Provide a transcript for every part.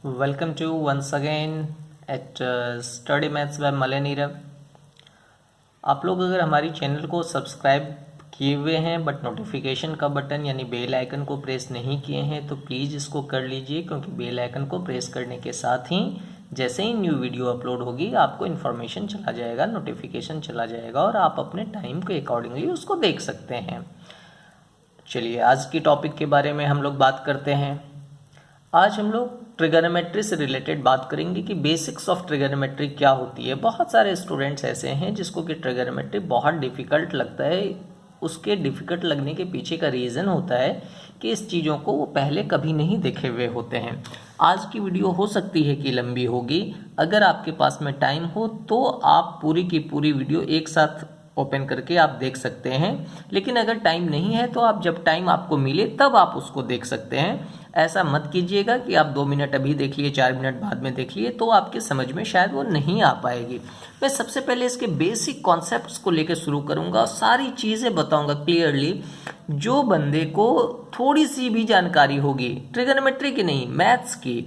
Welcome to once again at Study Maths by Malay Nirav. आप लोग अगर हमारी चैनल को सब्सक्राइब किए हुए हैं बट नोटिफिकेशन का बटन यानी बेल आइकन को प्रेस नहीं किए हैं तो प्लीज़ इसको कर लीजिए, क्योंकि बेल आइकन को प्रेस करने के साथ ही जैसे ही न्यू वीडियो अपलोड होगी आपको इन्फॉर्मेशन चला जाएगा, नोटिफिकेशन चला जाएगा और आप अपने टाइम के अकॉर्डिंगली उसको देख सकते हैं। चलिए आज की टॉपिक के बारे में हम लोग बात करते हैं। आज हम लोग ट्रिगोनोमेट्री से रिलेटेड बात करेंगे कि बेसिक्स ऑफ ट्रिगोनोमेट्री क्या होती है। बहुत सारे स्टूडेंट्स ऐसे हैं जिसको कि ट्रिगोनोमेट्री बहुत डिफ़िकल्ट लगता है। उसके डिफ़िकल्ट लगने के पीछे का रीज़न होता है कि इस चीज़ों को वो पहले कभी नहीं देखे हुए होते हैं। आज की वीडियो हो सकती है कि लंबी होगी, अगर आपके पास में टाइम हो तो आप पूरी की पूरी वीडियो एक साथ ओपन करके आप देख सकते हैं, लेकिन अगर टाइम नहीं है तो आप जब टाइम आपको मिले तब आप उसको देख सकते हैं। ऐसा मत कीजिएगा कि आप 2 मिनट अभी देख लिए 4 मिनट बाद में देख लिए, तो आपके समझ में शायद वो नहीं आ पाएगी। मैं सबसे पहले इसके बेसिक कॉन्सेप्ट्स को लेकर शुरू करूंगा, सारी चीज़ें बताऊंगा क्लियरली। जो बंदे को थोड़ी सी भी जानकारी होगी ट्रिगोनोमेट्री की नहीं मैथ्स की,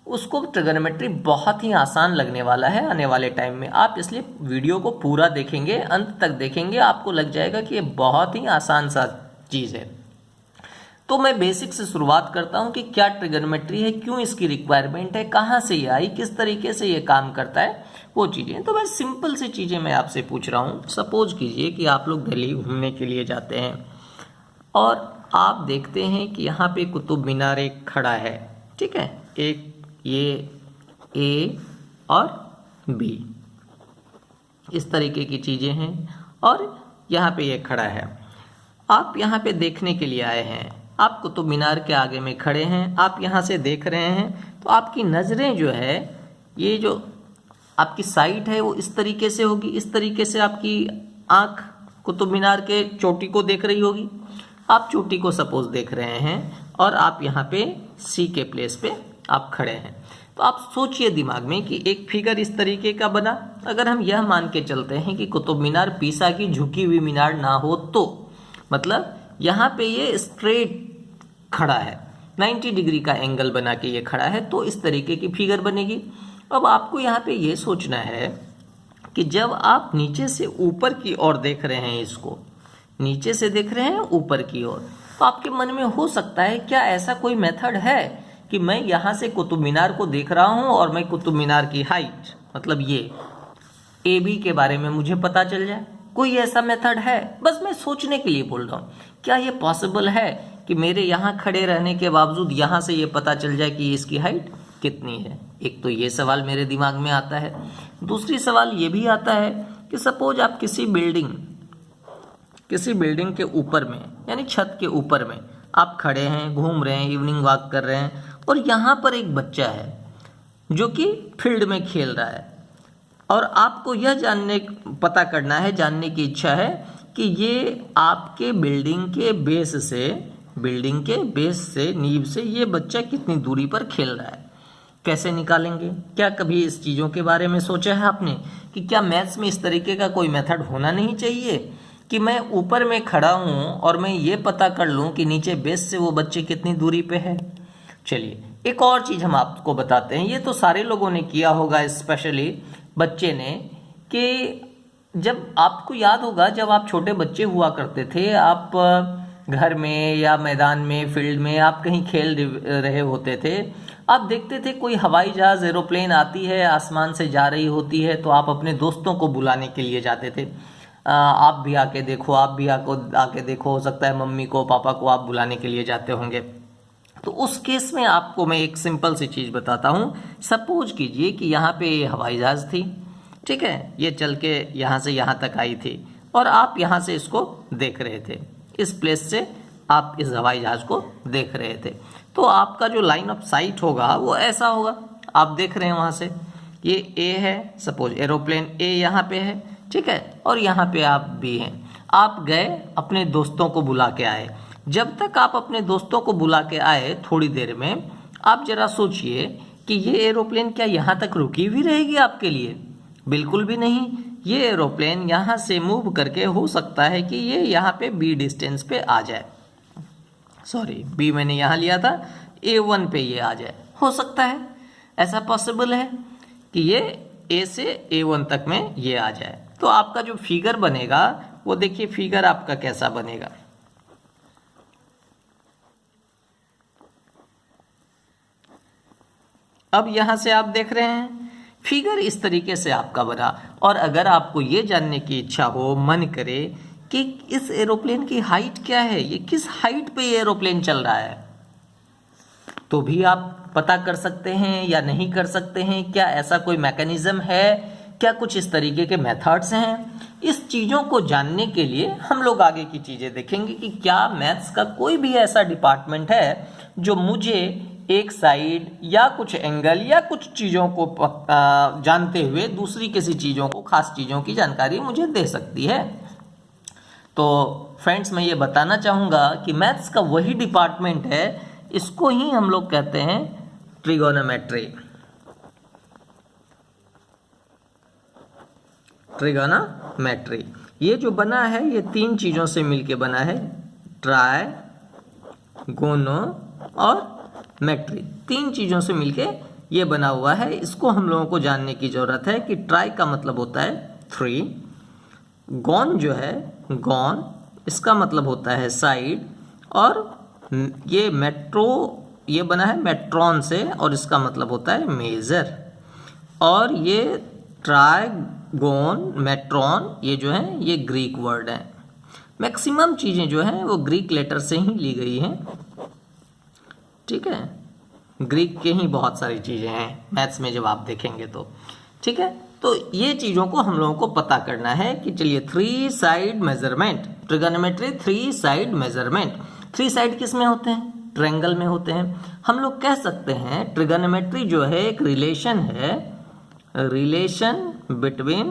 उसको ट्रिगोनोमेट्री बहुत ही आसान लगने वाला है आने वाले टाइम में। आप इसलिए वीडियो को पूरा देखेंगे, अंत तक देखेंगे, आपको लग जाएगा कि ये बहुत ही आसान सा चीज़ है। तो मैं बेसिक से शुरुआत करता हूँ कि क्या ट्रिगोनोमेट्री है, क्यों इसकी रिक्वायरमेंट है, कहाँ से ये आई, किस तरीके से ये काम करता है, वो चीज़ें। तो मैं सिंपल सी चीज़ें मैं आपसे पूछ रहा हूँ। सपोज कीजिए कि आप लोग दिल्ली घूमने के लिए जाते हैं और आप देखते हैं कि यहाँ पे कुतुब मीनार एक खड़ा है, ठीक है। एक ये ए और बी इस तरीके की चीज़ें हैं और यहाँ पे ये खड़ा है। आप यहाँ पे देखने के लिए आए हैं, आप कुतुब मीनार के आगे में खड़े हैं, आप यहाँ से देख रहे हैं, तो आपकी नज़रें जो है, ये जो आपकी साइट है वो इस तरीके से होगी, इस तरीके से आपकी आँख कुतुब मीनार के चोटी को देख रही होगी। आप चोटी को सपोज देख रहे हैं और आप यहाँ पे सी के प्लेस पे आप खड़े हैं। तो आप सोचिए दिमाग में कि एक फिगर इस तरीके का बना। अगर हम यह मान के चलते हैं कि कुतुब मीनार पीसा की झुकी हुई मीनार ना हो, तो मतलब यहाँ पे ये स्ट्रेट खड़ा है, 90 डिग्री का एंगल बना के ये खड़ा है, तो इस तरीके की फिगर बनेगी। अब आपको यहाँ पे ये सोचना है कि जब आप नीचे से ऊपर की ओर देख रहे हैं, इसको नीचे से देख रहे हैं ऊपर की ओर, तो आपके मन में हो सकता है क्या ऐसा कोई मेथड है कि मैं यहाँ से कुतुब मीनार को देख रहा हूँ और मैं कुतुब मीनार की हाइट मतलब ये ए बी के बारे में मुझे पता चल जाए। कोई ऐसा मेथड है? बस मैं सोचने के लिए बोल रहा हूँ, क्या ये पॉसिबल है कि मेरे यहाँ खड़े रहने के बावजूद यहाँ से ये पता चल जाए कि इसकी हाइट कितनी है? एक तो ये सवाल मेरे दिमाग में आता है। दूसरी सवाल ये भी आता है कि सपोज आप किसी बिल्डिंग के ऊपर में यानी छत के ऊपर में आप खड़े हैं, घूम रहे हैं, इवनिंग वॉक कर रहे हैं और यहाँ पर एक बच्चा है जो कि फील्ड में खेल रहा है और आपको यह पता करना है, जानने की इच्छा है कि ये आपके बिल्डिंग के बेस से नींव से ये बच्चा कितनी दूरी पर खेल रहा है। कैसे निकालेंगे? क्या कभी इस चीज़ों के बारे में सोचा है आपने कि क्या मैथ्स में इस तरीके का कोई मेथड होना नहीं चाहिए कि मैं ऊपर में खड़ा हूँ और मैं ये पता कर लूँ कि नीचे बेस से वो बच्चे कितनी दूरी पे है? चलिए एक और चीज़ हम आपको बताते हैं। ये तो सारे लोगों ने किया होगा, स्पेशली बच्चे ने, कि जब आपको याद होगा जब आप छोटे बच्चे हुआ करते थे, आप घर में या मैदान में, फील्ड में आप कहीं खेल रहे होते थे, आप देखते थे कोई हवाई जहाज़, एरोप्लेन आती है, आसमान से जा रही होती है, तो आप अपने दोस्तों को बुलाने के लिए जाते थे। आप भी आके देखो, आके देखो, हो सकता है मम्मी को, पापा को आप बुलाने के लिए जाते होंगे। तो उस केस में आपको मैं एक सिंपल सी चीज़ बताता हूँ। सपोज कीजिए कि यहाँ पे ये हवाई जहाज़ थी, ठीक है, ये चल के यहाँ से यहाँ तक आई थी और आप यहाँ से इसको देख रहे थे, इस प्लेस से आप इस हवाई जहाज़ को देख रहे थे। तो आपका जो लाइन ऑफ साइट होगा वो ऐसा होगा, आप देख रहे हैं वहाँ से ये ए है, सपोज एरोप्लेन ए यहाँ पे है, ठीक है, और यहाँ पे आप भी हैं। आप गए अपने दोस्तों को बुला के आए। जब तक आप अपने दोस्तों को बुला के आए, थोड़ी देर में आप जरा सोचिए कि ये एरोप्लेन क्या यहाँ तक रुकी हुई रहेगी आपके लिए? बिल्कुल भी नहीं। ये एरोप्लेन यहाँ से मूव करके हो सकता है कि ये यहाँ पे बी डिस्टेंस पे आ जाए, सॉरी बी मैंने यहाँ लिया था, A1 पे ये आ जाए, हो सकता है। ऐसा पॉसिबल है कि ये ए से A1 तक में ये आ जाए। तो आपका जो फिगर बनेगा वो देखिए फिगर आपका कैसा बनेगा। अब यहां से आप देख रहे हैं फिगर इस तरीके से आपका बना। और अगर आपको ये जानने की इच्छा हो, मन करे कि इस एरोप्लेन की हाइट क्या है, ये किस हाइट पे ये एरोप्लेन चल रहा है, तो भी आप पता कर सकते हैं या नहीं कर सकते हैं। क्या ऐसा कोई मैकेनिज्म है, क्या कुछ इस तरीके के मेथड्स हैं? इस चीज़ों को जानने के लिए हम लोग आगे की चीज़ें देखेंगे कि क्या मैथ्स का कोई भी ऐसा डिपार्टमेंट है जो मुझे एक साइड या कुछ एंगल या कुछ चीज़ों को जानते हुए दूसरी किसी चीज़ों को, खास चीज़ों की जानकारी मुझे दे सकती है। तो फ्रेंड्स, मैं ये बताना चाहूँगा कि मैथ्स का वही डिपार्टमेंट है, इसको ही हम लोग कहते हैं ट्रिगोनोमेट्री। ट्रिगोनोमेट्री ये जो बना है ये तीन चीज़ों से मिलके बना है, ट्राई, गोनो और मेट्री। तीन चीज़ों से मिलके ये बना हुआ है। इसको हम लोगों को जानने की ज़रूरत है कि ट्राई का मतलब होता है 3, गॉन जो है गॉन इसका मतलब होता है साइड, और ये मेट्रो ये बना है मेट्रॉन से और इसका मतलब होता है मेजर। और ये ट्राइगोन, मेट्रॉन ये जो है ये ग्रीक वर्ड है। मैक्सिमम चीज़ें जो हैं वो ग्रीक लेटर से ही ली गई हैं, ठीक है। ग्रीक के ही बहुत सारी चीज़ें हैं मैथ्स में जब आप देखेंगे तो, ठीक है। तो ये चीज़ों को हम लोगों को पता करना है कि चलिए 3 side measurement, trigonometry 3 side measurement. 3 side किस में होते हैं? ट्रायंगल में होते हैं। हम लोग कह सकते हैं ट्रिगोनोमेट्री जो है एक रिलेशन है, रिलेशन बिटवीन,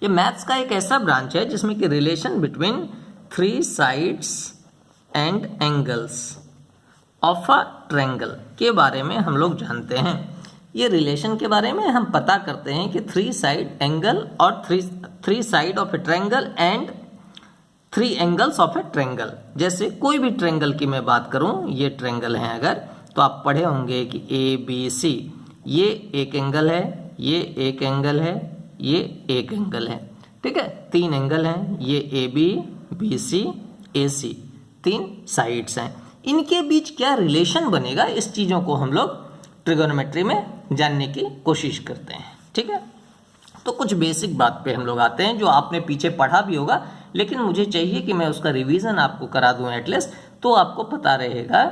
ये मैथ्स का एक ऐसा ब्रांच है जिसमें कि relation between 3 sides and angles of a triangle के बारे में हम लोग जानते हैं। ये रिलेशन के बारे में हम पता करते हैं कि 3 साइड एंगल और 3 side of A triangle and 3 angles of A triangle. जैसे कोई भी ट्रायंगल की मैं बात करूं, ये ट्रायंगल है अगर, तो आप पढ़े होंगे कि ABC, ये एक एंगल है, ये एक एंगल है, ये एक एंगल है, ठीक है। 3 एंगल हैं, ये AB, BC, AC, 3 साइड्स हैं। इनके बीच क्या रिलेशन बनेगा, इस चीज़ों को हम लोग ट्रिगोनोमेट्री में जानने की कोशिश करते हैं, ठीक है। तो कुछ बेसिक बात पे हम लोग आते हैं जो आपने पीछे पढ़ा भी होगा, लेकिन मुझे चाहिए कि मैं उसका रिवीजन आपको करा दूं एटलीस्ट, तो आपको पता रहेगा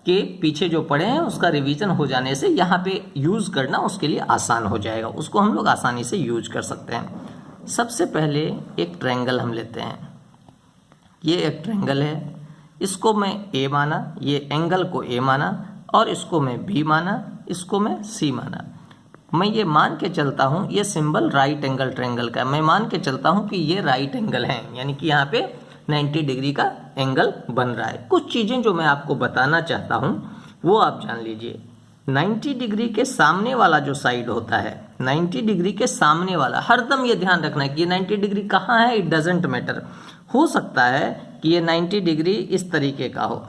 कि पीछे जो पढ़े हैं उसका रिवीजन हो जाने से यहाँ पे यूज़ करना उसके लिए आसान हो जाएगा, उसको हम लोग आसानी से यूज कर सकते हैं। सबसे पहले एक ट्रायंगल हम लेते हैं, ये एक ट्रायंगल है, इसको मैं A माना, ये एंगल को A माना, और इसको मैं B माना, इसको मैं C माना। मैं ये मान के चलता हूँ, ये सिंबल राइट एंगल ट्रायंगल का, मैं मान के चलता हूँ कि ये राइट एंगल है, यानी कि यहाँ पे 90 डिग्री का एंगल बन रहा है। कुछ चीज़ें जो मैं आपको बताना चाहता हूँ वो आप जान लीजिए। 90 डिग्री के सामने वाला जो साइड होता है, 90 डिग्री के सामने वाला, हरदम ये ध्यान रखना है कि ये 90 डिग्री कहाँ है, इट डजेंट मैटर। हो सकता है कि ये 90 डिग्री इस तरीके का हो,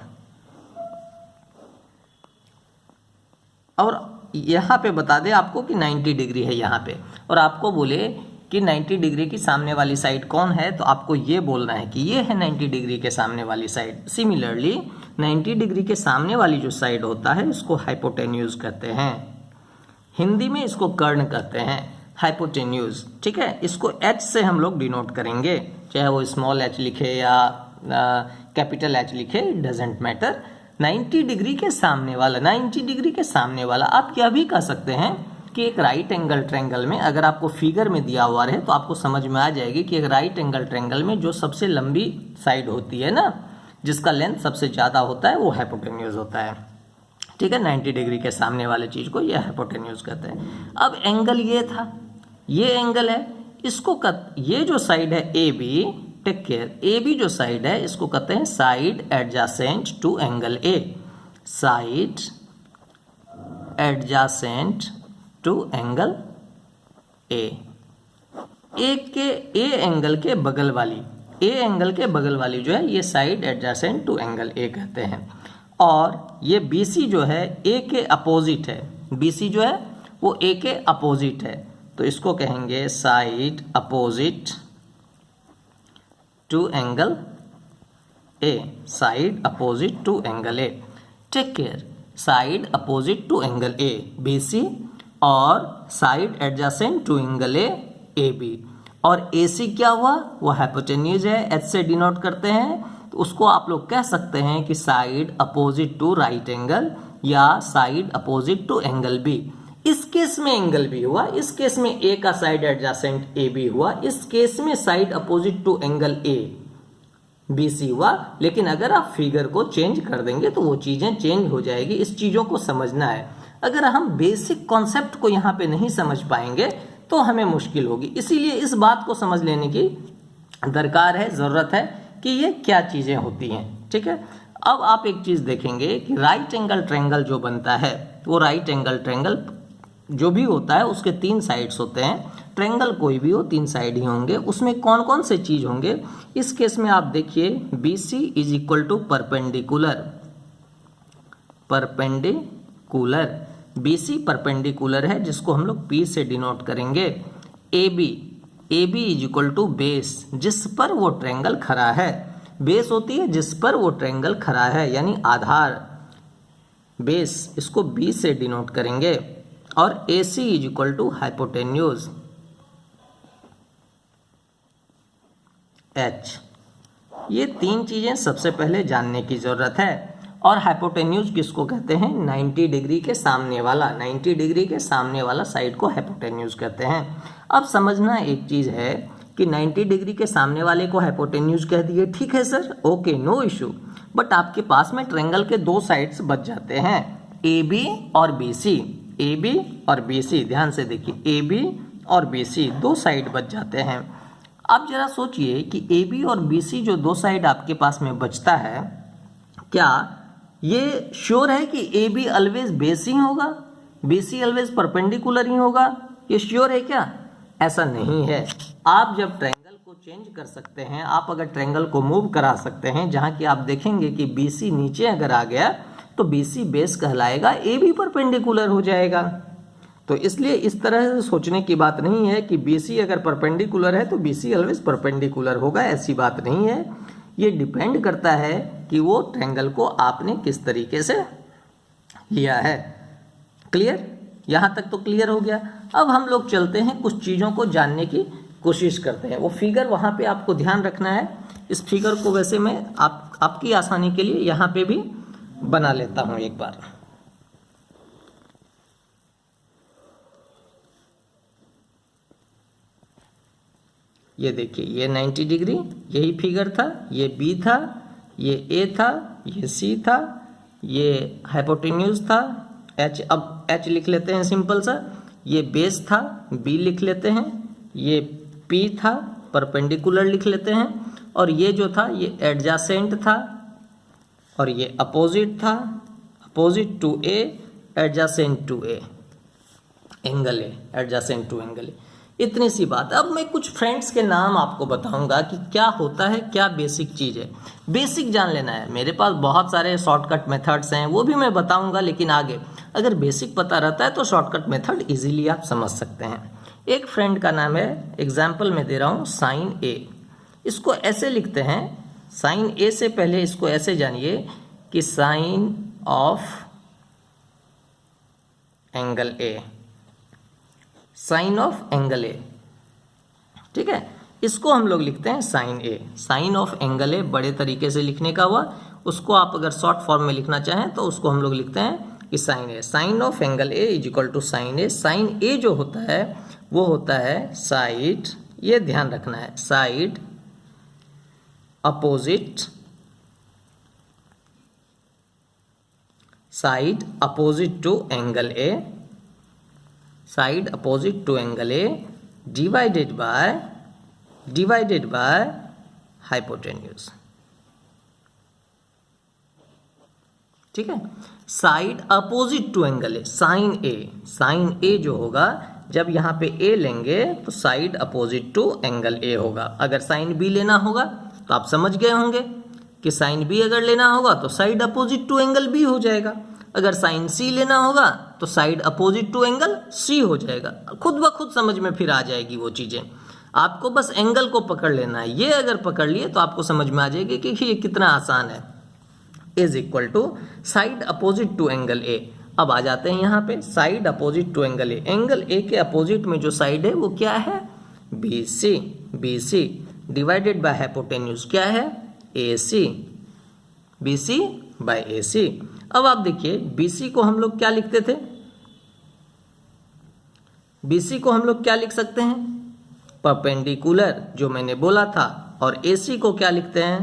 और यहाँ पे बता दे आपको कि 90 डिग्री है यहाँ पे, और आपको बोले कि 90 डिग्री की सामने वाली साइड कौन है, तो आपको ये बोलना है कि ये है 90 डिग्री के सामने वाली साइड। सिमिलरली 90 डिग्री के सामने वाली जो साइड होता है इसको हाइपोटेन्यूज कहते हैं, हिंदी में इसको कर्ण कहते हैं, हाइपोटेन्यूज, ठीक है। इसको H से हम लोग डिनोट करेंगे, चाहे वो स्मॉल h लिखे या कैपिटल H लिखे, इट डजेंट मैटर। 90 डिग्री के सामने वाला, 90 डिग्री के सामने वाला। आप यह भी कह सकते हैं कि एक राइट एंगल ट्रायंगल में, अगर आपको फिगर में दिया हुआ रहे तो आपको समझ में आ जाएगी कि एक राइट एंगल ट्रायंगल में जो सबसे लंबी साइड होती है ना, जिसका लेंथ सबसे ज़्यादा होता है, वो हाइपोटेन्यूज होता है, ठीक है। 90 डिग्री के सामने वाले चीज़ को ये हाइपोटेन्यूज कहते हैं। अब एंगल ये था, ये एंगल है, इसको ये जो साइड है AB, टेक केयर, AB जो साइड है इसको कहते हैं side adjacent to angle A, side adjacent to angle A। A angle के बगल वाली, ए एंगल के बगल वाली जो है ये side adjacent to angle A कहते हैं। और ये BC जो है A के अपोजिट है, BC जो है वो A के अपोजिट है, तो इसको कहेंगे side opposite to angle A, side opposite to angle A। Take care, side opposite to angle A BC और side adjacent to angle A AB। और AC क्या हुआ, वो हाइपोटेन्यूज है, H से डिनोट करते हैं, तो उसको आप लोग कह सकते हैं कि side opposite to right angle या side opposite to angle B। इस केस में एंगल B हुआ, इस केस में A का साइड एडजेसेंट AB हुआ, इस केस में side opposite to angle A BC हुआ। लेकिन अगर आप फिगर को चेंज कर देंगे तो वो चीजें चेंज हो जाएगी। इस चीजों को समझना है। अगर हम बेसिक कॉन्सेप्ट को यहाँ पे नहीं समझ पाएंगे तो हमें मुश्किल होगी। इसीलिए इस बात को समझ लेने की दरकार है, जरूरत है कि ये क्या चीजें होती हैं। ठीक है, अब आप एक चीज देखेंगे कि राइट एंगल ट्रायंगल जो बनता है, वो राइट एंगल ट्रायंगल जो भी होता है उसके 3 साइड्स होते हैं। ट्रायंगल कोई भी हो 3 साइड ही होंगे। उसमें कौन कौन से चीज होंगे, इस केस में आप देखिए BC is equal to perpendicular, perpendicular BC perpendicular है, जिसको हम लोग P से डिनोट करेंगे। AB is equal to base, जिस पर वो ट्रायंगल खड़ा है। बेस होती है जिस पर वो ट्रायंगल खड़ा है, यानी आधार, बेस, इसको B से डिनोट करेंगे। और AC is equal to hypotenuse H। ये 3 चीजें सबसे पहले जानने की जरूरत है। और हाइपोटेन्यूज किसको कहते हैं, 90 डिग्री के सामने वाला, 90 डिग्री के सामने वाला साइड को हाइपोटेन्यूज कहते हैं। अब समझना एक चीज है कि 90 डिग्री के सामने वाले को हाइपोटेन्यूज कह दिए, ठीक है sir, okay, no issue. But आपके पास में ट्रायंगल के 2 साइड्स बच जाते हैं, AB और BC। AB और BC, ध्यान से देखिए, AB और BC 2 साइड बच जाते हैं। अब जरा सोचिए कि AB और BC जो 2 साइड आपके पास में बचता है, क्या ये श्योर है कि AB ऑलवेज बेस ही होगा, BC ऑलवेज परपेंडिकुलर ही होगा? ये श्योर है क्या? ऐसा नहीं है। आप जब ट्रायंगल को चेंज कर सकते हैं, आप अगर ट्रायंगल को मूव करा सकते हैं, जहां कि आप देखेंगे कि BC नीचे अगर आ गया तो BC बेस कहलाएगा, AB परपेंडिकुलर हो जाएगा। तो इसलिए इस तरह से सोचने की बात नहीं है कि BC अगर परपेंडिकुलर है तो BC ऑलवेज परपेंडिकुलर होगा, ऐसी बात नहीं है। ये डिपेंड करता है कि वो ट्रायंगल को आपने किस तरीके से लिया है। क्लियर? यहाँ तक तो क्लियर हो गया। अब हम लोग चलते हैं, कुछ चीज़ों को जानने की कोशिश करते हैं। वो फिगर वहाँ पे आपको ध्यान रखना है। इस फिगर को वैसे मैं आपकी आसानी के लिए यहाँ पे भी बना लेता हूँ एक बार। ये देखिए, ये 90 डिग्री यही फिगर था, ये B था, ये A था, ये C था, ये हाइपोटेन्यूज था H। अब H लिख लेते हैं सिंपल सा। ये बेस था, B लिख लेते हैं। ये P था, परपेंडिकुलर लिख लेते हैं। और ये जो था ये एडजेसेंट था, और ये अपोजिट था, opposite to A, adjacent to A, angle A, adjacent to angle A। इतनी सी बात। अब मैं कुछ फ्रेंड्स के नाम आपको बताऊंगा कि क्या होता है, क्या बेसिक चीज़ है। बेसिक जान लेना है। मेरे पास बहुत सारे शॉर्टकट मेथड्स हैं, वो भी मैं बताऊंगा, लेकिन आगे अगर बेसिक पता रहता है तो शॉर्टकट मेथड इजीली आप समझ सकते हैं। एक फ्रेंड का नाम है, एग्जाम्पल में दे रहा हूँ, साइन A। इसको ऐसे लिखते हैं, साइन A से पहले इसको ऐसे जानिए कि sine of angle A, sine of angle A, ठीक है। इसको हम लोग लिखते हैं sine A। Sine of angle A बड़े तरीके से लिखने का हुआ। उसको आप अगर शॉर्ट फॉर्म में लिखना चाहें तो उसको हम लोग लिखते हैं कि sine A, sine of angle A is equal to sine A। Sine A जो होता है वो होता है साइड, ये ध्यान रखना है, side opposite, side opposite to angle A, side opposite to angle A divided by hypotenuse, ठीक है। Side opposite to angle A, sine A, sine A जो होगा, जब यहाँ पे A लेंगे तो side opposite to angle A होगा। अगर साइन B लेना होगा तो आप समझ गए होंगे कि साइन B अगर लेना होगा तो side opposite to angle B हो जाएगा। अगर साइन C लेना होगा तो side opposite to angle C हो जाएगा। खुद ब खुद समझ में फिर आ जाएगी वो चीज़ें, आपको बस एंगल को पकड़ लेना है। ये अगर पकड़ लिए तो आपको समझ में आ जाएगी कि ये कितना आसान है। Is equal to side opposite to angle A. अब आ जाते हैं यहाँ पे side opposite to angle A. Angle A के अपोजिट में जो साइड है वो क्या है, B C. B C divided by hypotenuse क्या है, ए सी। बी सी बाय ए सी। अब आप देखिए बी सी को हम लोग क्या लिखते थे, बी सी को हम लोग क्या लिख सकते हैं, परपेंडिकुलर जो मैंने बोला था। और ए सी को क्या लिखते हैं,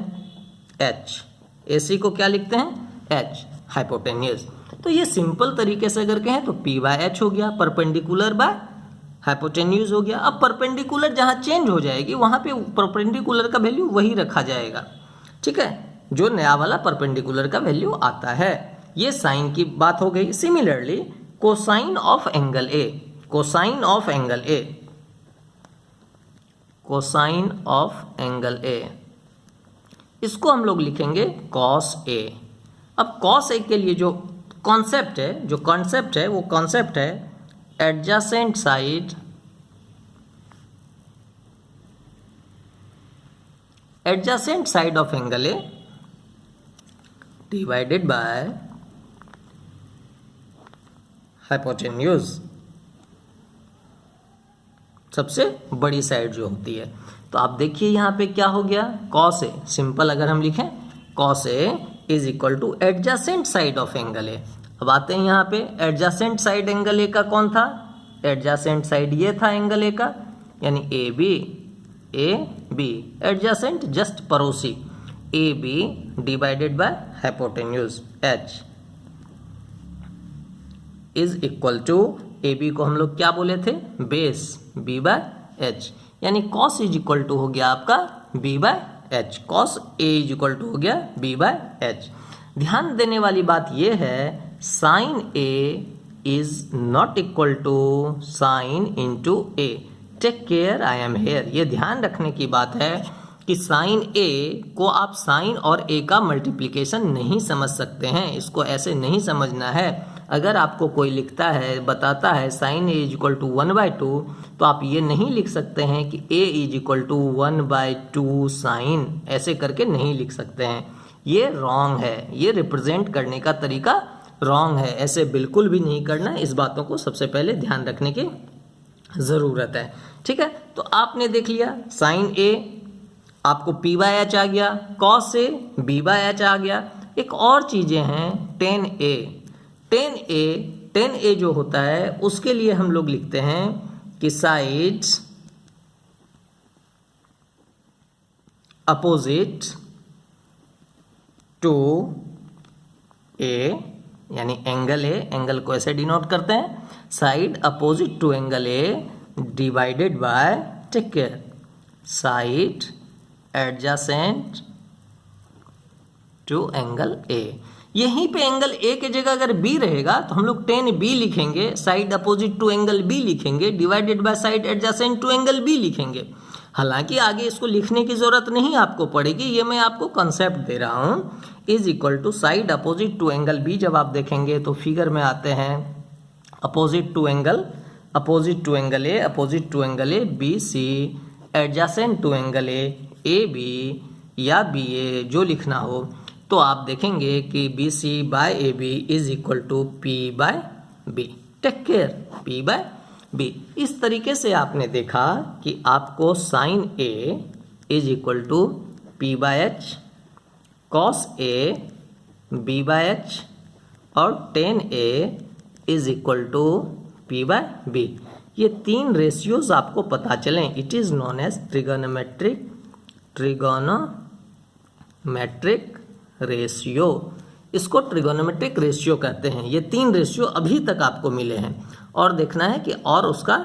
एच। ए सी को क्या लिखते हैं, एच, हाइपोटेन्यूज। तो ये सिंपल तरीके से अगर कहें तो पी बाय एच हो गया, परपेंडिकुलर बाय हाइपोटेन्यूज हो गया। अब परपेंडिकुलर जहाँ चेंज हो जाएगी वहाँ पे परपेंडिकुलर का वैल्यू वही रखा जाएगा, ठीक है, जो नया वाला परपेंडिकुलर का वैल्यू आता है। ये साइन की बात हो गई। Similarly cosine of angle A, cosine of angle A, cosine of angle A, इसको हम लोग लिखेंगे कॉस ए। अब कॉस ए के लिए जो कॉन्सेप्ट है, जो कॉन्सेप्ट है वो कॉन्सेप्ट है adjacent side, adjacent side of angle A divided by hypotenuse, सबसे बड़ी साइड जो होती है। तो आप देखिए यहाँ पे क्या हो गया, कॉस ए, सिंपल अगर हम लिखें cos A is equal two adjacent side of angle A. अब आते हैं यहाँ पे एडजेसेंट साइड एंगल ए का कौन था, एडजेसेंट साइड ये था एंगल ए का, यानी A B, A B, adjacent just पड़ोसी, A B divided by hypotenuse H is equal to, A B को हम लोग क्या बोले थे, बेस, बी बाय एच, यानी कॉस इज इक्वल टू हो गया आपका B by H. Cos A is equal to हो गया बी बाय एच। ध्यान देने वाली बात यह है sine A is not equal to sine into A. Take care, I am here. ये ध्यान रखने की बात है कि साइन ए को आप साइन और ए का मल्टीप्लिकेशन नहीं समझ सकते हैं, इसको ऐसे नहीं समझना है। अगर आपको कोई लिखता है, बताता है sine A is equal to 1/2, तो आप ये नहीं लिख सकते हैं कि A is equal to 1/2 sine, ऐसे करके नहीं लिख सकते हैं। ये रॉन्ग है, ये रिप्रेजेंट करने का तरीका रॉन्ग है, ऐसे बिल्कुल भी नहीं करना। इस बातों को सबसे पहले ध्यान रखने की ज़रूरत है, ठीक है। तो आपने देख लिया साइन ए आपको पी बाय एच आ गया, cos A B by H आ गया। एक और चीज़ें हैं, tan A, tan A, tan A जो होता है उसके लिए हम लोग लिखते हैं कि साइड्स अपोजिट टू ए, यानी एंगल ए, एंगल को ऐसे डिनोट करते हैं, side opposite to angle A divided by, take care, side adjacent to angle A. यहीं पे एंगल ए के जगह अगर बी रहेगा तो हम लोग टेन बी लिखेंगे, side opposite to angle B लिखेंगे, divided by side adjacent to angle B लिखेंगे। हालांकि आगे इसको लिखने की जरूरत नहीं आपको पड़ेगी, ये मैं आपको कंसेप्ट दे रहा हूँ। Is equal to side opposite to angle B जब आप देखेंगे तो फिगर में आते हैं opposite to angle, opposite to angle A, opposite to angle A B C, adjacent to angle A B या बी ए, जो लिखना हो। तो आप देखेंगे कि B C by A B is equal to P by B. Take care, P by B. इस तरीके से आपने देखा कि आपको sine A is equal to P by H, cos A B by H और tan A is equal to P by B. ये तीन रेशियोज आपको पता चलें। It is known as trigonometric ratio, इसको ट्रिगोनोमेट्रिक रेशियो कहते हैं। ये तीन रेशियो अभी तक आपको मिले हैं और देखना है कि और उसका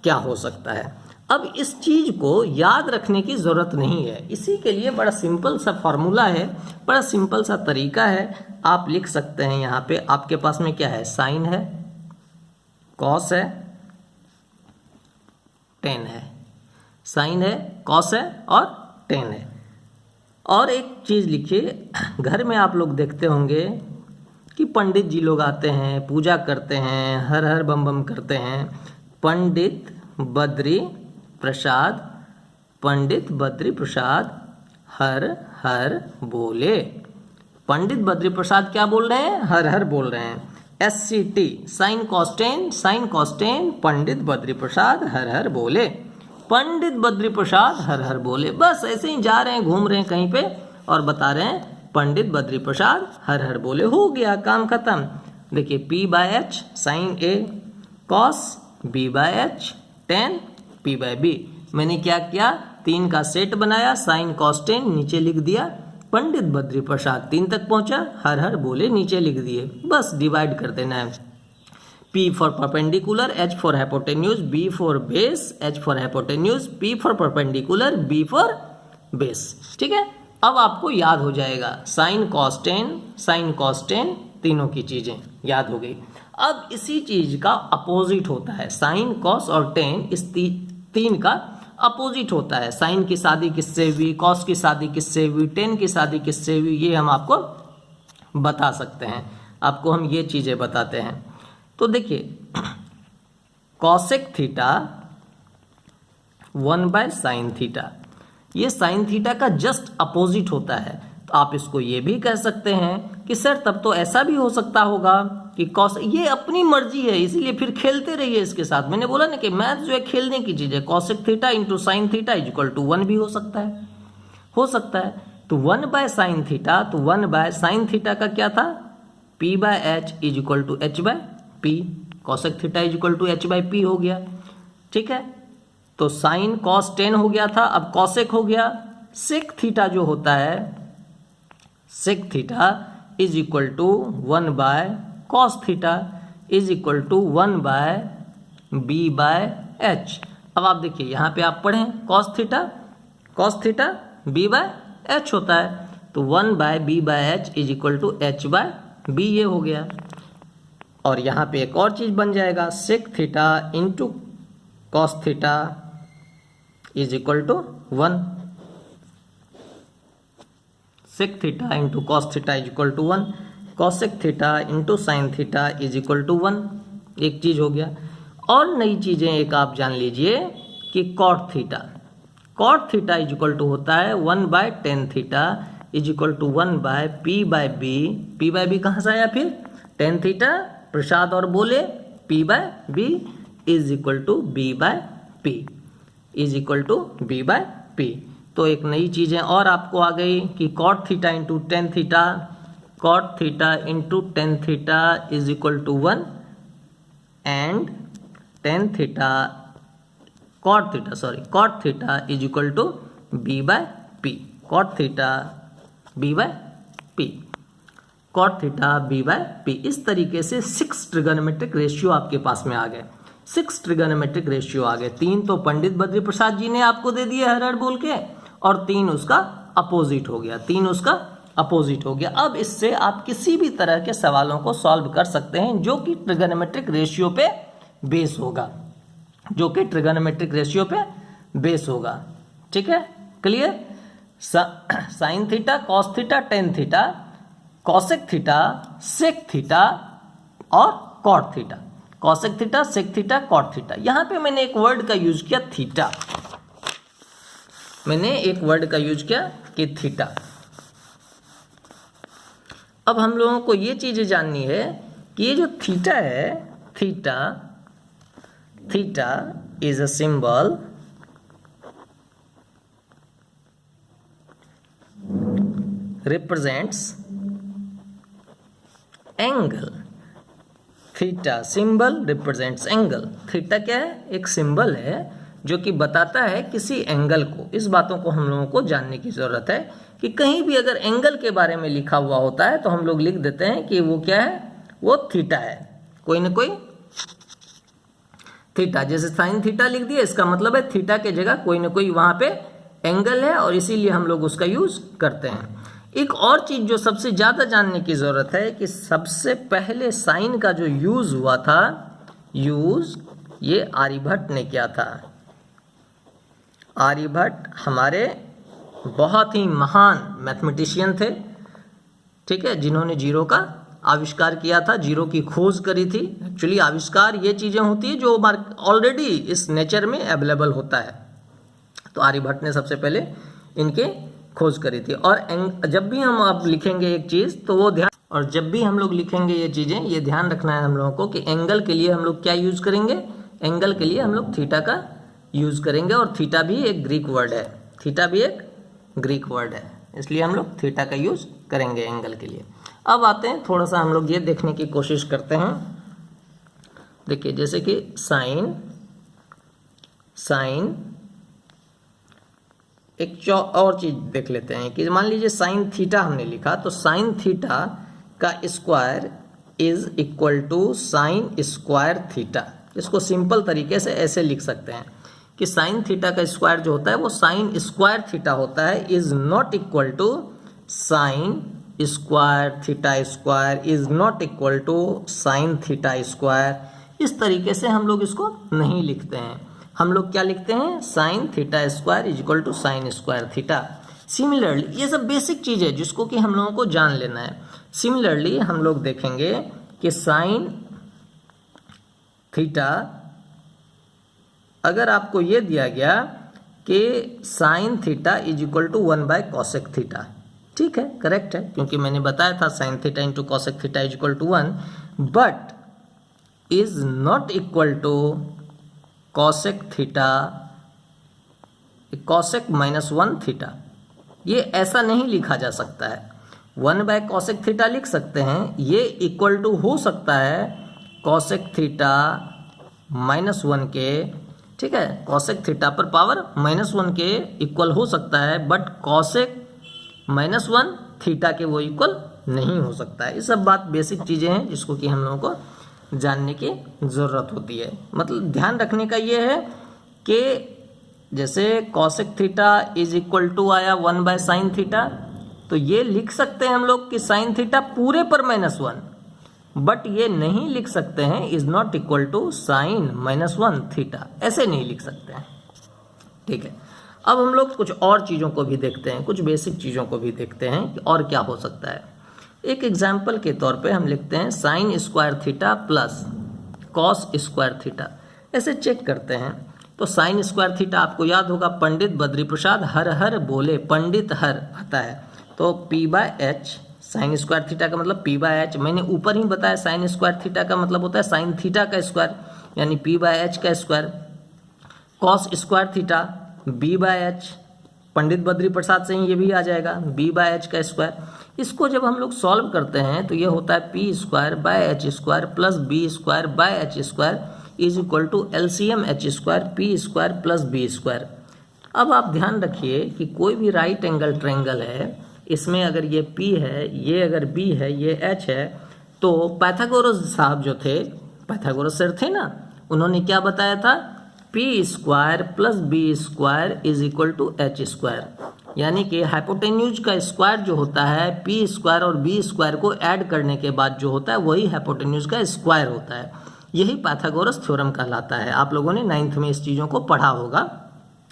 क्या हो सकता है। अब इस चीज़ को याद रखने की ज़रूरत नहीं है, इसी के लिए बड़ा सिंपल सा फॉर्मूला है, बड़ा सिंपल सा तरीका है। आप लिख सकते हैं यहाँ पे आपके पास में क्या है, साइन है, कॉस है, टेन है, साइन है, कॉस है और टेन है। और एक चीज़ लिखिए, घर में आप लोग देखते होंगे कि पंडित जी लोग आते हैं, पूजा करते हैं, हर हर बम बम करते हैं। पंडित बद्री प्रसाद, पंडित बद्री प्रसाद हर हर बोले। पंडित बद्री प्रसाद क्या बोल रहे हैं? हर हर बोल रहे हैं। SCT साइन कॉस्टेन पंडित बद्री प्रसाद हर हर बोले। पंडित बद्री प्रसाद हर हर बोले। बस ऐसे ही जा रहे हैं, घूम रहे हैं कहीं पे और बता रहे हैं पंडित बद्री प्रसाद हर हर बोले। हो गया, काम खत्म। देखिए P/H sign A cos B/H tan P/B। मैंने क्या किया? 3 का सेट बनाया, साइन कॉस्टेन नीचे लिख दिया, पंडित बद्री प्रसाद 3 तक पहुंचा, हर हर बोले नीचे लिख दिए। बस डिवाइड कर देना है। P for perpendicular, H for hypotenuse, B for base, H for hypotenuse, P for perpendicular, B for base. ठीक है, अब आपको याद हो जाएगा साइन कॉस्टेन तीनों की चीजें याद हो गई। अब इसी चीज का अपोजिट होता है, साइन कॉस और टेन इस 3 का अपोजिट होता है। साइन की शादी किससे हुई, कॉस की शादी किससे हुई, टेन की शादी किससे हुई, ये हम आपको बता सकते हैं। आपको हम ये चीजें बताते हैं। तो देखिए कॉसेक थीटा 1/sin थीटा, ये साइन थीटा का जस्ट अपोजिट होता है। तो आप इसको ये भी कह सकते हैं कि सर तब तो ऐसा भी हो सकता होगा कि कॉस, ये अपनी मर्जी है, इसीलिए फिर खेलते रहिए इसके साथ। मैंने बोला ना कि मैथ जो है खेलने की चीज है। Cosec theta into sine theta equal to 1 भी हो सकता है। तो 1/sin थीटा, तो 1/sin थीटा का क्या था? P/H is equal to H/P। Cosec theta is equal to H/P हो गया। ठीक है, तो साइन कॉस 10 हो गया था, अब कॉसेक हो गया। सेक थीटा जो होता है, sec theta is equal to 1/cos theta is equal to 1/B/H। अब आप देखिए यहाँ पे आप पढ़ें cos थीटा B/H होता है, तो 1/B/H is equal to H/B, ये हो गया। और यहाँ पे एक और चीज बन जाएगा, sec theta into cos theta is equal to 1। Sec theta into cos theta is equal to 1, cosec theta into sine theta is equal to 1। एक चीज हो गया। और नई चीजें एक आप जान लीजिए कि cot theta is equal to होता है 1/tan theta is equal to 1/P/B। P/B कहाँ से आया फिर? tan थीटा, प्रसाद और बोले, P/B is equal to B/P। तो एक नई चीजें और आपको आ गई कि cot theta into tan theta is equal to 1 and cot theta is equal to B/P। cot theta B/P। इस तरीके से 6 ट्रिगोनोमेट्रिक रेशियो आपके पास में आ गए। 6 ट्रिगोनोमेट्रिक रेशियो आ गए। 3 तो पंडित बद्री प्रसाद जी ने आपको दे दिए हर हर बोल के, और 3 उसका अपोजिट हो गया। अब इससे आप किसी भी तरह के सवालों को सॉल्व कर सकते हैं जो कि ट्रिगोनोमेट्रिक रेशियो पे बेस होगा। ठीक है, clear? Sine theta, cos theta, tan theta, cosec theta, sec theta और cot theta. Cosec theta, sec theta, cot theta. यहां पे मैंने एक वर्ड का यूज किया थीटा, कि थीटा। अब हम लोगों को ये चीजें जाननी है कि ये जो थीटा है, theta is a symbol represents angle. Theta symbol represents angle. Theta क्या है? एक सिंबल है जो कि बताता है किसी एंगल को। इस बातों को हम लोगों को जानने की जरूरत है कि कहीं भी अगर एंगल के बारे में लिखा हुआ होता है तो हम लोग लिख देते हैं कि वो क्या है, वो थीटा है, कोई ना कोई थीटा। जैसे साइन थीटा लिख दिया, इसका मतलब है थीटा के जगह कोई ना कोई वहां पे एंगल है और इसीलिए हम लोग उसका यूज करते हैं। एक और चीज जो सबसे ज्यादा जानने की जरूरत है कि सबसे पहले साइन का जो यूज हुआ था, ये आर्यभट्ट ने किया था। आर्यभट्ट हमारे बहुत ही महान मैथमेटिशियन थे, ठीक है, जिन्होंने जीरो का आविष्कार किया था, जीरो की खोज करी थी। एक्चुअली आविष्कार ये चीज़ें होती है जो ऑलरेडी इस नेचर में अवेलेबल होता है। तो आर्यभट्ट ने सबसे पहले इनके खोज करी थी। और जब भी हम अब लिखेंगे एक चीज़ तो वो ध्यान, और जब भी हम लोग लिखेंगे ये चीज़ें, ये ध्यान रखना है हम लोगों को कि एंगल के लिए हम लोग क्या यूज़ करेंगे, एंगल के लिए हम लोग थीटा का यूज़ करेंगे। और थीटा भी एक ग्रीक वर्ड है, थीटा भी एक ग्रीक वर्ड है, इसलिए हम लोग थीटा का यूज़ करेंगे एंगल के लिए। अब आते हैं थोड़ा सा हम लोग ये देखने की कोशिश करते हैं। देखिए जैसे कि साइन एक और चीज देख लेते हैं कि मान लीजिए साइन थीटा हमने लिखा, तो साइन थीटा का square is equal to sine square theta. इसको सिंपल तरीके से ऐसे लिख सकते हैं कि साइन थीटा का स्क्वायर जो होता है वो साइन स्क्वायर थीटा होता है, is not equal to sine square theta square is not equal to sine theta square. इस तरीके से हम लोग इसको नहीं लिखते हैं, हम लोग क्या लिखते हैं, sine theta square is equal to sine square theta. Similarly ये सब बेसिक चीज़ है जिसको कि हम लोगों को जान लेना है। सिमिलरली हम लोग देखेंगे कि साइन थीटा, अगर आपको ये दिया गया कि sine theta is equal to 1 cosec theta, ठीक है, करेक्ट है, क्योंकि मैंने बताया था sine theta into cosec theta is equal to 1, but is not equal to cosec theta cosec -1 theta. ये ऐसा नहीं लिखा जा सकता है। 1 कॉसेक थीटा लिख सकते हैं, ये इक्वल टू हो सकता है कॉसेक थीटा -1 के, ठीक है, कॉसेक थीटा पर पावर -1 के इक्वल हो सकता है, बट कॉसेक -1 थीटा के वो इक्वल नहीं हो सकता है। ये सब बात बेसिक चीज़ें हैं जिसको कि हम लोगों को जानने की ज़रूरत होती है। मतलब ध्यान रखने का ये है कि जैसे cosec theta is equal to आया 1 साइन थीटा, तो ये लिख सकते हैं हम लोग कि साइन थीटा पूरे पर -1, बट ये नहीं लिख सकते हैं is not equal to sine -1 theta, ऐसे नहीं लिख सकते हैं, ठीक है। अब हम लोग कुछ और चीज़ों को भी देखते हैं, कुछ बेसिक चीज़ों को भी देखते हैं कि और क्या हो सकता है। एक एग्जाम्पल के तौर पे हम लिखते हैं sine square theta plus cos square theta, ऐसे चेक करते हैं। तो साइन स्क्वायर थीटा आपको याद होगा, पंडित बद्री प्रसाद हर हर बोले, पंडित हर आता है, तो p/h, साइन स्क्वायर थीटा का मतलब p/h। मैंने ऊपर ही बताया साइन स्क्वायर थीटा का मतलब होता है साइन थीटा का स्क्वायर, यानी p/h का square. Cos square theta b/h, Pandit Badri Prasad से ही ये भी आ जाएगा b/h का स्क्वायर। इसको जब हम लोग सॉल्व करते हैं तो ये होता है p²/h² plus b²/h² is equal to LCM h² p² plus b²। अब आप ध्यान रखिए कि कोई भी राइट एंगल ट्रायंगल है, इसमें अगर ये p है, ये अगर b है, ये h है, तो पाइथागोरस साहब जो थे, पाइथागोरस सर थे ना, उन्होंने क्या बताया था, p² plus b² is equal to h², यानी कि हाइपोटेन्यूज का स्क्वायर जो होता है p² और b² को ऐड करने के बाद जो होता है वही हाइपोटेन्यूज का स्क्वायर होता है। यही पाइथागोरस थ्योरम कहलाता है। आप लोगों ने 9th में इस चीज़ों को पढ़ा होगा,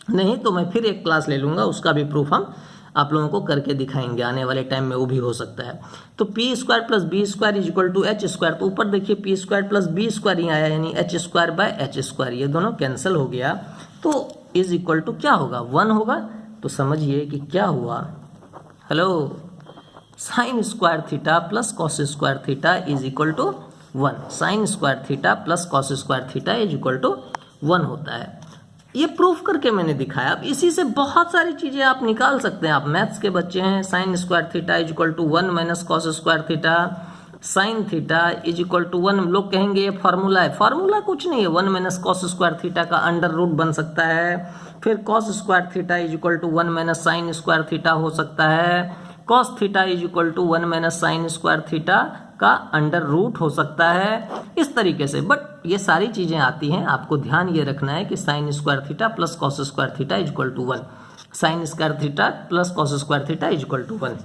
नहीं तो मैं फिर एक क्लास ले लूँगा, उसका भी प्रूफ हम आप लोगों को करके दिखाएंगे, आने वाले टाइम में वो भी हो सकता है। तो p² plus b² is equal to h², तो ऊपर देखिए p² प्लस b² ही आया, यानी h²/h², ये दोनों कैंसिल हो गया, तो इज इक्वल टू क्या होगा, 1 होगा। तो समझिए कि क्या हुआ, hello, sine square theta plus cos square theta is equal to 1, sine square theta plus cos square theta is equal to 1 होता है। ये प्रूफ करके मैंने दिखाया। अब इसी से बहुत सारी चीज़ें आप निकाल सकते हैं। आप मैथ्स के बच्चे हैं, sine square theta is equal to 1 minus cos square theta, sine theta is equal to 1, लोग कहेंगे ये फार्मूला है, फार्मूला कुछ नहीं है, 1 माइनस कॉस स्क्वायर थीटा का अंडर रूट बन सकता है। फिर cos square theta is equal to 1 minus sine square theta हो सकता है, cos theta is equal to 1 minus sine square theta का अंडर रूट हो सकता है, इस तरीके से। बट ये सारी चीज़ें आती हैं, आपको ध्यान ये रखना है कि sine square theta plus cos square theta is equal to 1, sine square theta plus cos square theta is equal to 1।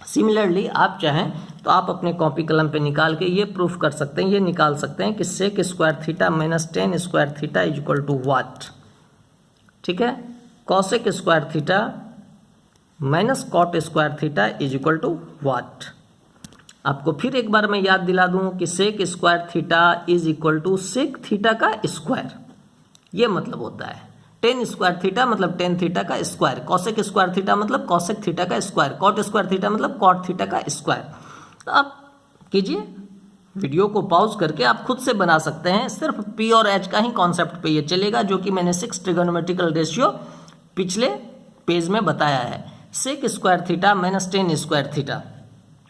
Similarly आप चाहें तो आप अपने कॉपी कलम पे निकाल के ये प्रूफ कर सकते हैं, ये निकाल सकते हैं कि sec square theta minus tan square theta is equal to what, ठीक है, cosec square theta minus cot square theta is equal to what. आपको फिर एक बार मैं याद दिला दूं कि sec square theta is equal to sec theta का स्क्वायर, ये मतलब होता है। टेन स्क्वायर थीटा मतलब टेन थीटा का स्क्वायर, कॉसेक स्क्वायर थीटा मतलब कॉसेक थीटा का स्क्वायर, कॉट स्क्वायर थीटा मतलब कॉट थीटा का स्क्वायर। तो आप कीजिए, वीडियो को पॉज करके आप खुद से बना सकते हैं। सिर्फ पी और एच का ही कॉन्सेप्ट पे ये चलेगा, जो कि मैंने 6 ट्रिगोनोमेट्रिकल रेशियो पिछले पेज में बताया है। Sec square theta minus tan square theta.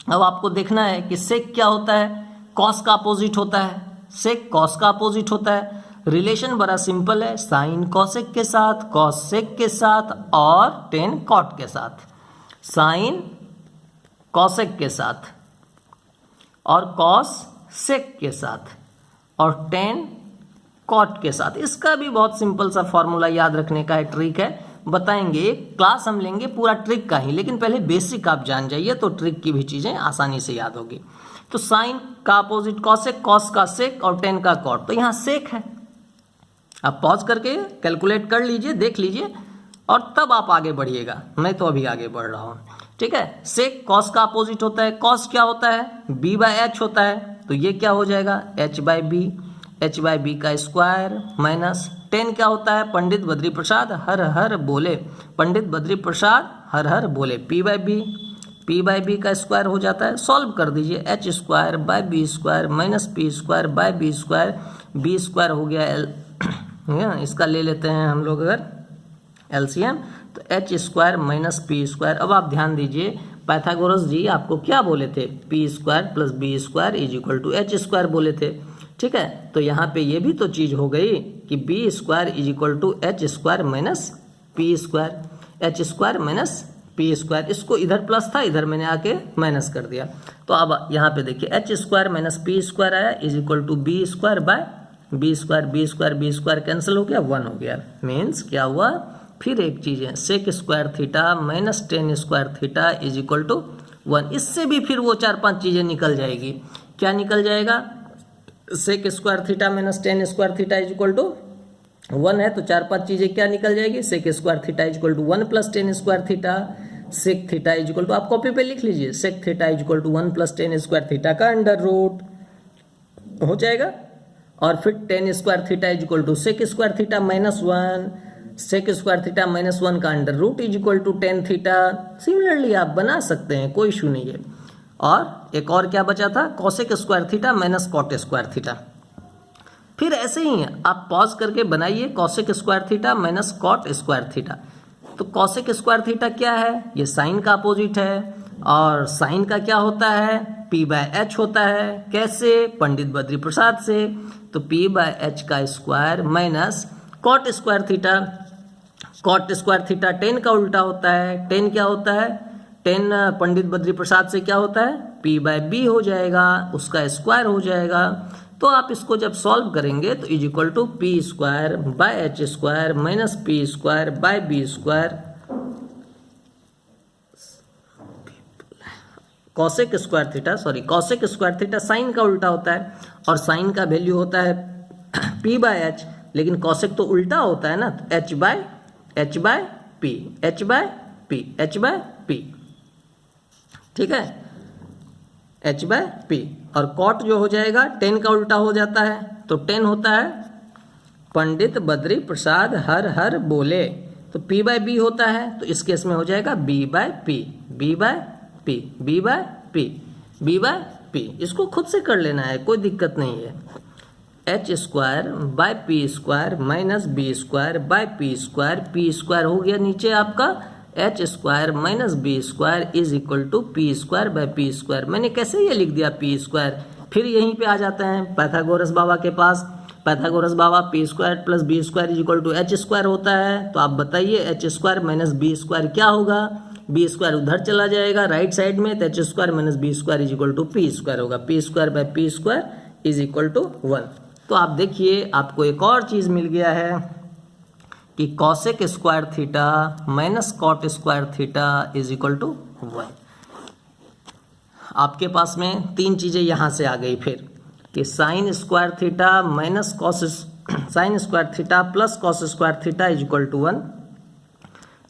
अब आपको देखना है कि सेक क्या होता है, कॉस का अपोजिट होता है, सेक कॉस का अपोजिट होता है। रिलेशन बड़ा सिंपल है, साइन कॉसेक के साथ, कॉस सेक के साथ और टेन कॉट के साथ। साइन कॉसेक के साथ और कॉस सेक के साथ और टेन कॉट के साथ। इसका भी बहुत सिंपल सा फॉर्मूला याद रखने का है, ट्रिक है, बताएंगे। क्लास हम लेंगे पूरा ट्रिक का ही, लेकिन पहले बेसिक आप जान जाइए तो ट्रिक की भी चीजें आसानी से याद होगी। तो साइन का अपोजिट कॉसेक, कॉस का सेक और टेन का कॉट। तो यहाँ सेक है, आप पॉज करके कैलकुलेट कर लीजिए, देख लीजिए और तब आप आगे बढ़िएगा। मैं तो अभी आगे बढ़ रहा हूँ, ठीक है। सेक कॉस का अपोजिट होता है, कॉस क्या होता है, बी बाय एच होता है, तो ये क्या हो जाएगा, एच बाय बी का स्क्वायर माइनस टेन क्या होता है, पंडित बद्री प्रसाद हर हर बोले, पंडित बद्री प्रसाद हर हर बोले, पी बाय बी का स्क्वायर हो जाता है। सॉल्व कर दीजिए, H square by B square minus P square by B square हो गया इसका ले लेते हैं हम लोग अगर एलसीएम, तो H square minus P square. अब आप ध्यान दीजिए, पाइथागोरस जी आपको क्या बोले थे, P square plus B square is equal to H square बोले थे, ठीक है। तो यहाँ पे ये भी तो चीज हो गई कि B square is equal to H square minus P square, H square minus P square. इसको इधर प्लस था, इधर मैंने आके माइनस कर दिया। तो अब यहाँ पे देखिए, H square minus P square आया is equal to B square by B square cancel हो गया, 1 हो गया। मीन्स क्या हुआ, फिर एक चीज है, sec square theta minus tan square theta is equal to 1। इससे भी फिर वो 4-5 चीजें निकल जाएगी। क्या निकल जाएगा, sec square theta minus tan square theta is equal to 1 है, तो 4-5 चीजें क्या निकल जाएगी, sec square theta is equal to 1 plus tan square theta, sec theta is equal to, आप कॉपी पे लिख लीजिए, sec theta is equal to 1 plus tan square theta का अंडर रूट हो जाएगा। और फिर tan square theta is equal to sec square theta minus 1, sec square theta minus 1 का under root is equal to tan theta. Similarly आप बना सकते हैं, कोई इशू नहीं है। और एक और क्या बचा था, cosec square theta minus cot square theta. फिर ऐसे ही आप पॉज करके बनाइए, cosec square theta minus cot square theta. तो कॉसेक स्क्वायर थीटा क्या है, ये साइन का अपोजिट है, और साइन का क्या होता है, पी बाय एच होता है। कैसे, पंडित बद्री प्रसाद से। तो पी बाय एच का square minus cot square theta, cot square theta tan का उल्टा होता है। टेन क्या होता है, टेन पंडित बद्री प्रसाद से क्या होता है, पी बाय बी हो जाएगा, उसका स्क्वायर हो जाएगा। तो आप इसको जब सॉल्व करेंगे तो is equal to P square by H square minus P square by B square. Cosec square theta, sorry cosec square theta sine का उल्टा होता है, और साइन का वैल्यू होता है पी बाय एच, लेकिन कॉसेक तो उल्टा होता है ना, तो H by P, H by P, ठीक है, एच बाय पी। और कॉट जो हो जाएगा, टेन का उल्टा हो जाता है, तो टेन होता है पंडित बद्री प्रसाद हर हर बोले, तो पी बाय बी होता है, तो इस केस में हो जाएगा B by P, B by P, B by P, B by P. इसको खुद से कर लेना है, कोई दिक्कत नहीं है। H square by P square minus B square by P square हो गया नीचे आपका H square minus B square is equal to P square by P square. मैंने कैसे ये लिख दिया पी स्क्वायर, फिर यहीं पे आ जाते हैं पाइथागोरस बाबा के पास। पाइथागोरस बाबा P square plus B square is equal to H square होता है, तो आप बताइए H square minus B square क्या होगा, बी स्क्वायर उधर चला जाएगा राइट साइड में, तो H square minus B square is equal to P square होगा, P square by P square is equal to 1। तो आप देखिए आपको एक और चीज मिल गया है कि cosec square theta minus cot square theta is equal to 1। आपके पास में 3 चीजें यहां से आ गई फिर कि sine square theta minus cos, sine square theta plus cos square theta is equal to 1,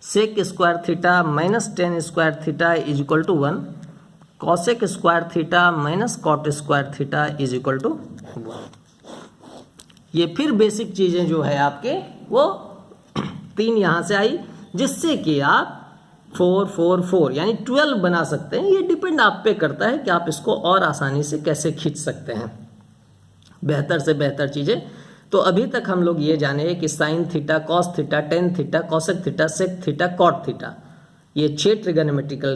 sec square theta minus tan square theta is equal to 1, cosec square theta minus cot square theta is equal to 1। ये फिर basic चीजें जो है आपके वो 3 यहाँ से आई, जिससे कि आप 4 4 4 यानी 12 बना सकते हैं। ये डिपेंड आप पे करता है कि आप इसको और आसानी से कैसे खींच सकते हैं, बेहतर से बेहतर चीज़ें। तो अभी तक हम लोग ये जाने कि sine theta, cos theta, tan theta, cosec theta, sec theta, cot theta, ये 6 ट्रिगोनोमेट्रिकल